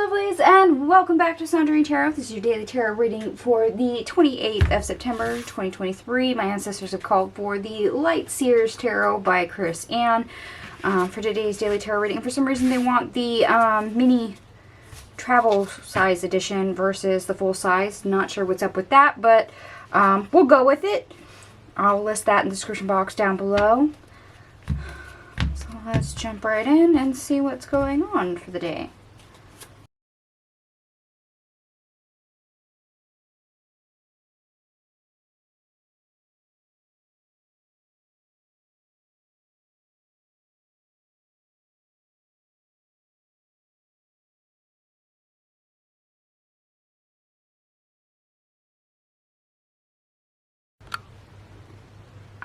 lovelies, and welcome back to Sundering Tarot. This is your daily tarot reading for the 28th of September 2023. My ancestors have called for the Light Seers Tarot by Chris Ann for today's daily tarot reading. For some reason they want the mini travel size edition versus the full size. Not sure what's up with that, but we'll go with it. I'll list that in the description box down below. So let's jump right in and see what's going on for the day.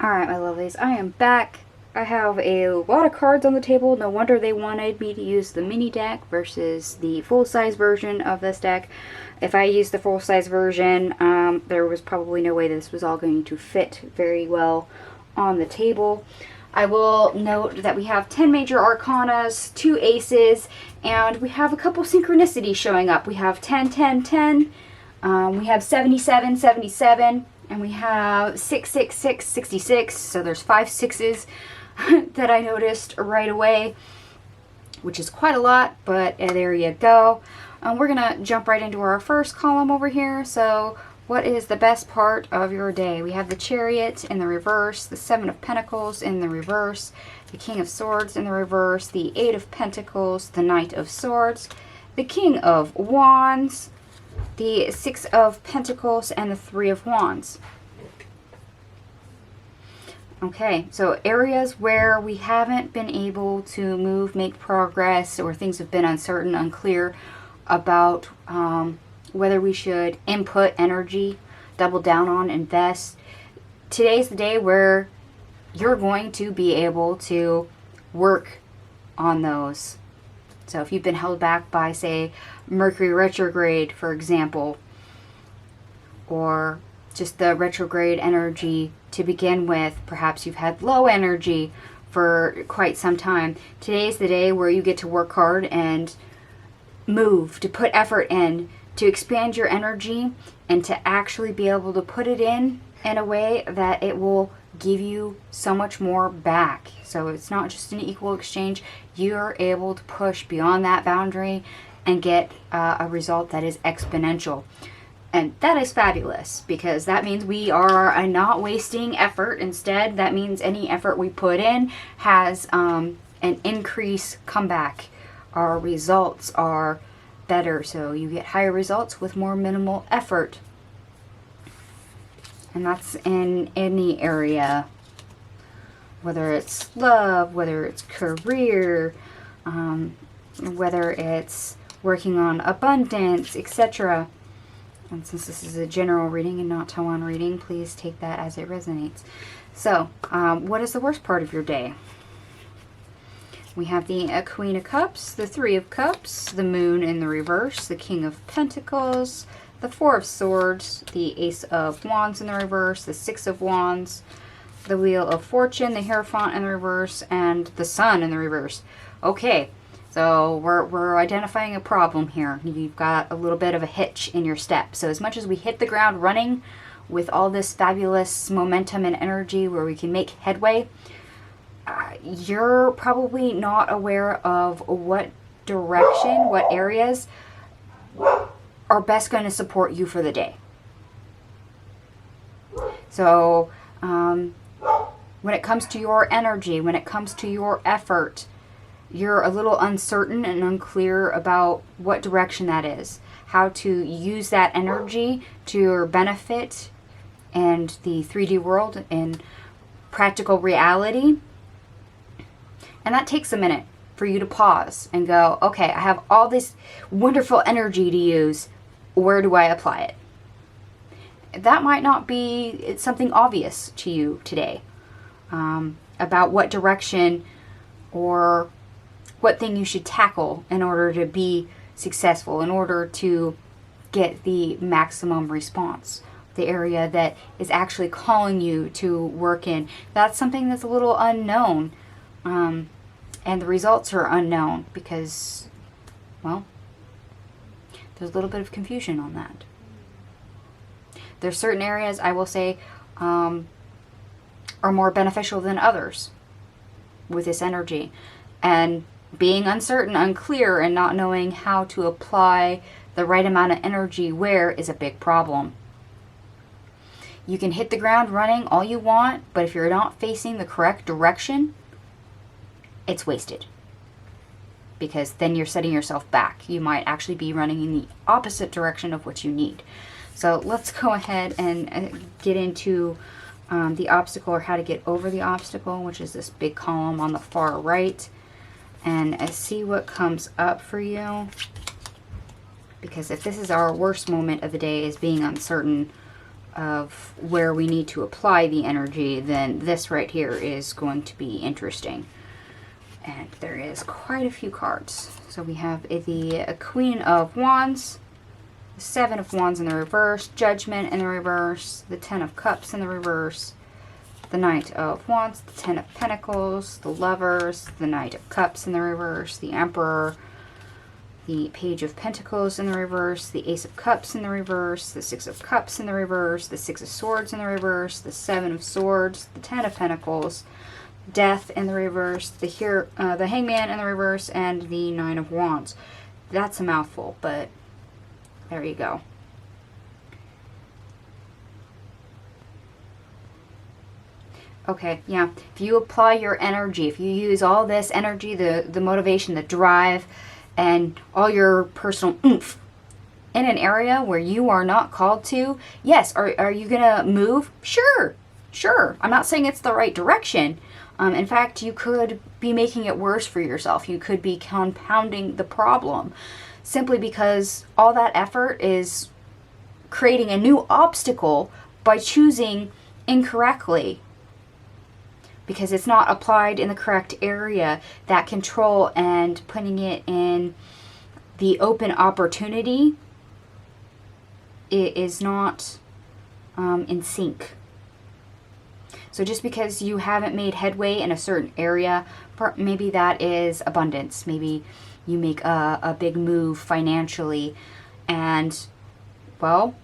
Alright, my lovelies, I am back. I have a lot of cards on the table. No wonder they wanted me to use the mini deck versus the full-size version of this deck. If I used the full-size version, there was probably no way this was all going to fit very well on the table. I will note that we have 10 major arcanas, 2 aces, and we have a couple synchronicities showing up. We have 10, 10, 10, we have 77, 77, and we have 666, 66, so there's 5 sixes that I noticed right away, which is quite a lot, but there you go. We're going to jump right into our first column over here. So what is the best part of your day? We have the Chariot in the reverse, the 7 of Pentacles in the reverse, the King of Swords in the reverse, the 8 of Pentacles, the Knight of Swords, the King of Wands, the 6 of Pentacles, and the 3 of Wands. Okay, so areas where we haven't been able to move, make progress, or things have been uncertain, unclear about whether we should input energy, double down on, invest. Today's the day where you're going to be able to work on those. So if you've been held back by, say, Mercury retrograde, for example, or just the retrograde energy to begin with, perhaps you've had low energy for quite some time. Today's the day where you get to work hard and move, to put effort in, to expand your energy, and to actually be able to put it in a way that it will give you so much more back. So it's not just an equal exchange. You're able to push beyond that boundary and get a result that is exponential. And that is fabulous, because that means we are not wasting effort. Instead, that means any effort we put in has an increase comeback. Our results are better, so you get higher results with more minimal effort. And that's in any area, whether it's love, whether it's career, whether it's working on abundance, etc. And since this is a general reading and not Taiwan reading, please take that as it resonates. So, what is the worst part of your day? We have the Queen of Cups, the 3 of Cups, the Moon in the reverse, the King of Pentacles, the 4 of Swords, the Ace of Wands in the reverse, the 6 of Wands, the Wheel of Fortune, the Hierophant in the reverse, and the Sun in the reverse. Okay, so we're identifying a problem here. You've got a little bit of a hitch in your step. So as much as we hit the ground running with all this fabulous momentum and energy where we can make headway, you're probably not aware of what direction, what areas are best going to support you for the day. So when it comes to your energy, when it comes to your effort, you're a little uncertain and unclear about what direction that is, how to use that energy to your benefit and the 3D world in practical reality. And that takes a minute for you to pause and go, okay, I have all this wonderful energy to use. Where do I apply it? That might not be something obvious to you today about what direction or what thing you should tackle in order to be successful, in order to get the maximum response, the area that is actually calling you to work in. That's something that's a little unknown. And the results are unknown because, well, There's a little bit of confusion on that. There's certain areas, I will say, are more beneficial than others with this energy. And being uncertain, unclear, and not knowing how to apply the right amount of energy where is a big problem. You can hit the ground running all you want, but if you're not facing the correct direction, it's wasted. Because then you're setting yourself back. You might actually be running in the opposite direction of what you need. So let's go ahead and get into the obstacle, or how to get over the obstacle, which is this big column on the far right, and see what comes up for you. Because if this is our worst moment of the day, is being uncertain of where we need to apply the energy, then this right here is going to be interesting. And there is quite a few cards. So we have the Queen of Wands, the Seven of Wands in the reverse, Judgment in the reverse, the Ten of Cups in the reverse, the Knight of Wands, the Ten of Pentacles, the Lovers, the Knight of Cups in the reverse, the Emperor, the Page of Pentacles in the reverse, the Ace of Cups in the reverse, the Six of Cups in the reverse, the Six of Swords in the reverse, the Seven of Swords, the Ten of Pentacles, Death in the reverse, the Hangman in the reverse, and the Nine of Wands. That's a mouthful, but there you go. Okay, yeah. If you apply your energy, if you use all this energy, the motivation, the drive, and all your personal oomph in an area where you are not called to, yes, are you going to move? Sure. I'm not saying it's the right direction. In fact, you could be making it worse for yourself. You could be compounding the problem simply because all that effort is creating a new obstacle by choosing incorrectly. Because it's not applied in the correct area. That control and putting it in the open opportunity, it is not in sync. So just because you haven't made headway in a certain area, maybe that is abundance. Maybe you make a big move financially and, well,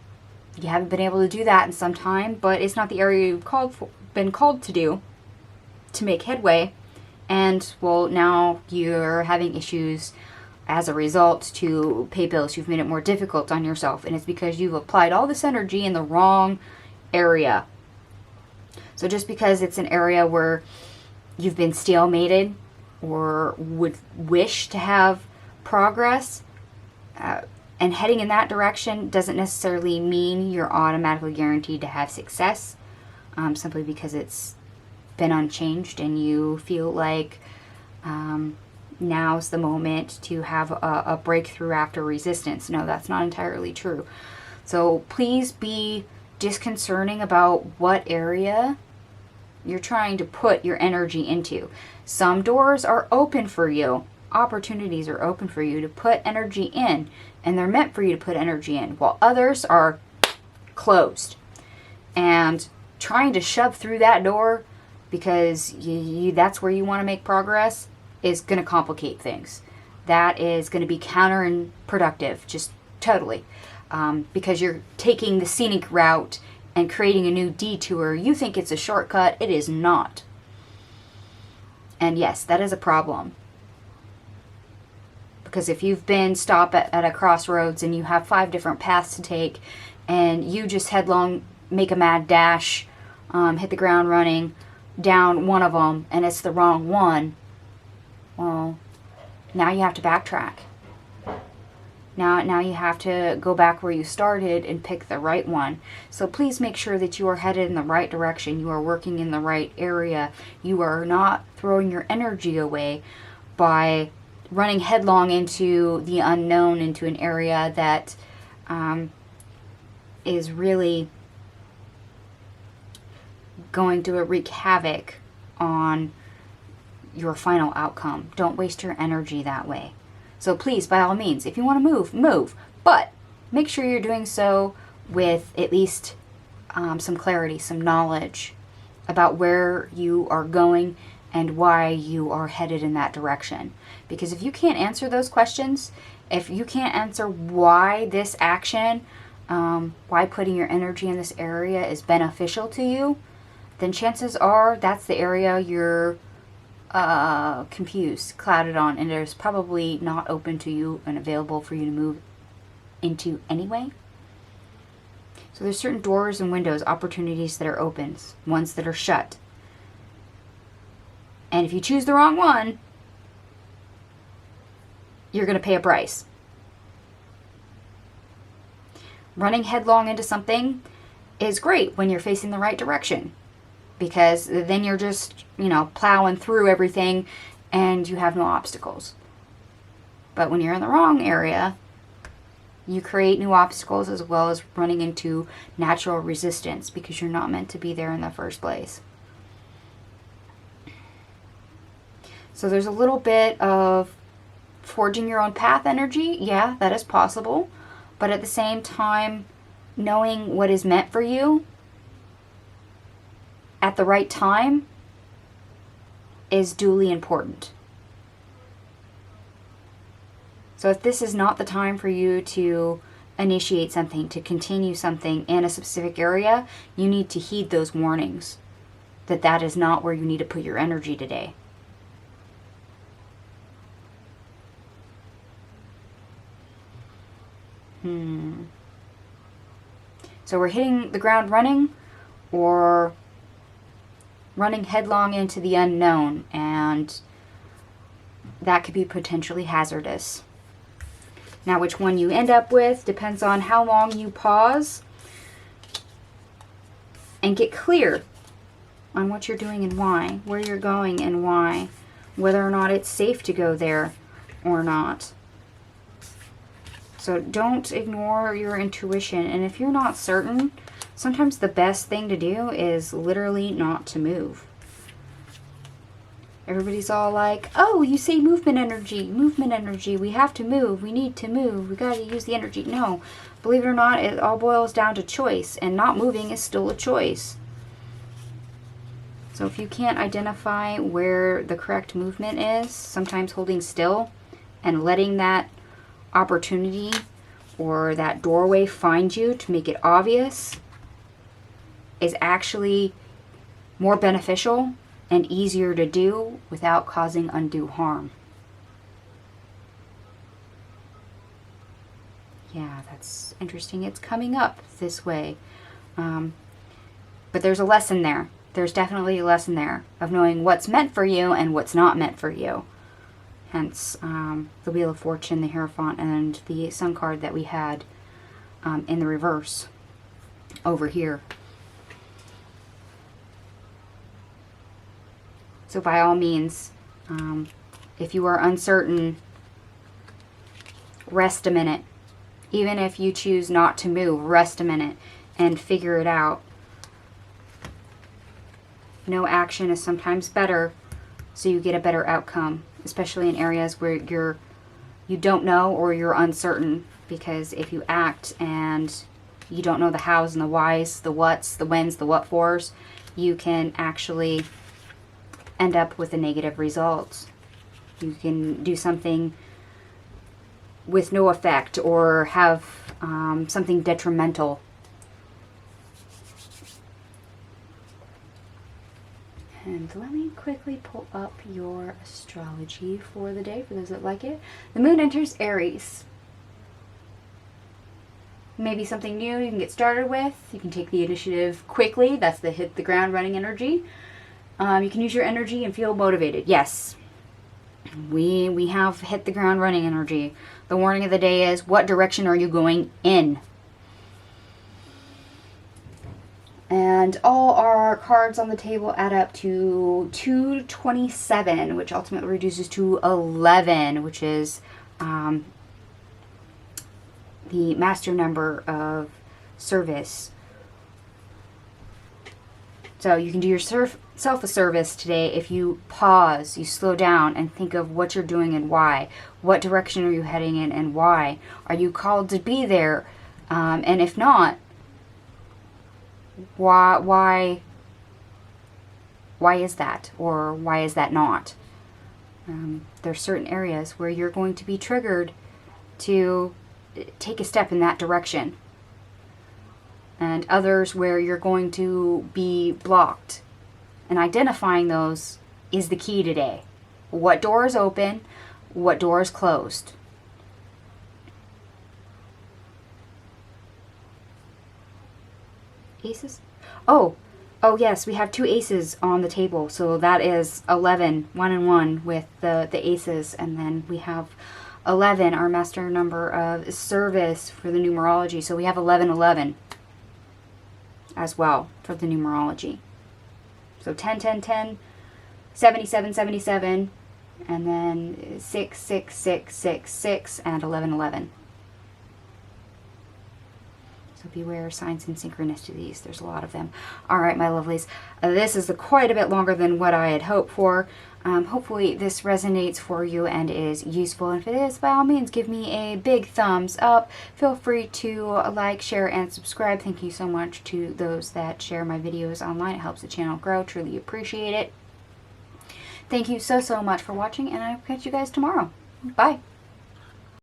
you haven't been able to do that in some time, but it's not the area you've been called to do, to make headway. And, well, now you're having issues as a result to pay bills. You've made it more difficult on yourself, and it's because you've applied all this energy in the wrong area. So just because it's an area where you've been stalemated or would wish to have progress and heading in that direction doesn't necessarily mean you're automatically guaranteed to have success, simply because it's been unchanged and you feel like now's the moment to have a breakthrough after resistance. No, that's not entirely true. So please be disconcerting about what area you're trying to put your energy into. Some doors are open for you. Opportunities are open for you to put energy in, and they're meant for you to put energy in, while others are closed. And trying to shove through that door because that's where you want to make progress is going to complicate things. That is going to be counterproductive, just totally. Because you're taking the scenic route and creating a new detour. You think it's a shortcut. It is not. And yes, that is a problem. Because if you've been stopped at a crossroads and you have 5 different paths to take and you just headlong make a mad dash, hit the ground running down one of them and it's the wrong one, well, now you have to backtrack. Now you have to go back where you started and pick the right one. So please make sure that you are headed in the right direction. You are working in the right area. You are not throwing your energy away by running headlong into the unknown, into an area that is really going to wreak havoc on your final outcome. Don't waste your energy that way. So please, by all means, if you want to move. But make sure you're doing so with at least some clarity, some knowledge about where you are going and why you are headed in that direction. Because if you can't answer those questions If you can't answer why this action, why putting your energy in this area is beneficial to you, then chances are that's the area you're confused, clouded on, and it's probably not open to you and available for you to move into anyway. So there's certain doors and windows, opportunities that are open, ones that are shut. And if you choose the wrong one, you're going to pay a price. Running headlong into something is great when you're facing the right direction, because then you're just, plowing through everything and you have no obstacles. But when you're in the wrong area, you create new obstacles as well as running into natural resistance because you're not meant to be there in the first place. So there's a little bit of forging your own path energy. Yeah, that is possible. But at the same time, knowing what is meant for you at the right time is duly important. So if this is not the time for you to initiate something, to continue something in a specific area, you need to heed those warnings that that is not where you need to put your energy today. So we're hitting the ground running or running headlong into the unknown, and that could be potentially hazardous. Now, which one you end up with depends on how long you pause and get clear on what you're doing and why, where you're going and why, whether or not it's safe to go there or not. So don't ignore your intuition. And if you're not certain, sometimes the best thing to do is literally not to move. Everybody's all like, oh, you say movement energy, we have to move, we need to move, we got to use the energy. No, believe it or not, it all boils down to choice, and not moving is still a choice. So if you can't identify where the correct movement is, sometimes holding still and letting that opportunity or that doorway find you to make it obvious is actually more beneficial and easier to do without causing undue harm. Yeah, that's interesting. It's coming up this way. But there's a lesson there. There's definitely a lesson there of knowing what's meant for you and what's not meant for you. Hence, the Wheel of Fortune, the Hierophant, and the Sun card that we had in the reverse over here. So by all means, if you are uncertain, rest a minute. Even if you choose not to move, rest a minute and figure it out. No action is sometimes better, so you get a better outcome, especially in areas where you don't know or you're uncertain. Because if you act and you don't know the hows and the whys, the whats, the whens, the what fors, you can actually end up with a negative result. You can do something with no effect or have something detrimental. And let me quickly pull up your astrology for the day, for those that like it. The moon enters Aries. Maybe something new you can get started with. You can take the initiative quickly. That's the hit the ground running energy. You can use your energy and feel motivated. Yes, we have hit the ground running energy. The warning of the day is, what direction are you going in? And all our cards on the table add up to 227, which ultimately reduces to 11, which is the master number of service. So you can do yourself a service today if you pause, you slow down and think of what you're doing and why. What direction are you heading in and why? Are you called to be there? And if not, why is that? Or why is that not? There's certain areas where you're going to be triggered to take a step in that direction. And others where you're going to be blocked. And identifying those is the key today. What door is open? What door is closed? Aces? Oh yes, we have 2 aces on the table. So that is 11, 1 and 1 with the aces. And then we have 11, our master number of service for the numerology. So we have 1111 as well for the numerology. So 10, 10, 10, 77, 77, and then 6, 6, 6, 6, 6, and 11, 11. So beware signs and synchronicities. There's a lot of them. All right, my lovelies. This is quite a bit longer than what I had hoped for. Hopefully this resonates for you and is useful. And if it is, by all means, give me a big thumbs up. Feel free to like, share, and subscribe. Thank you so much to those that share my videos online. It helps the channel grow. Truly appreciate it. Thank you so much for watching, and I'll catch you guys tomorrow. Bye.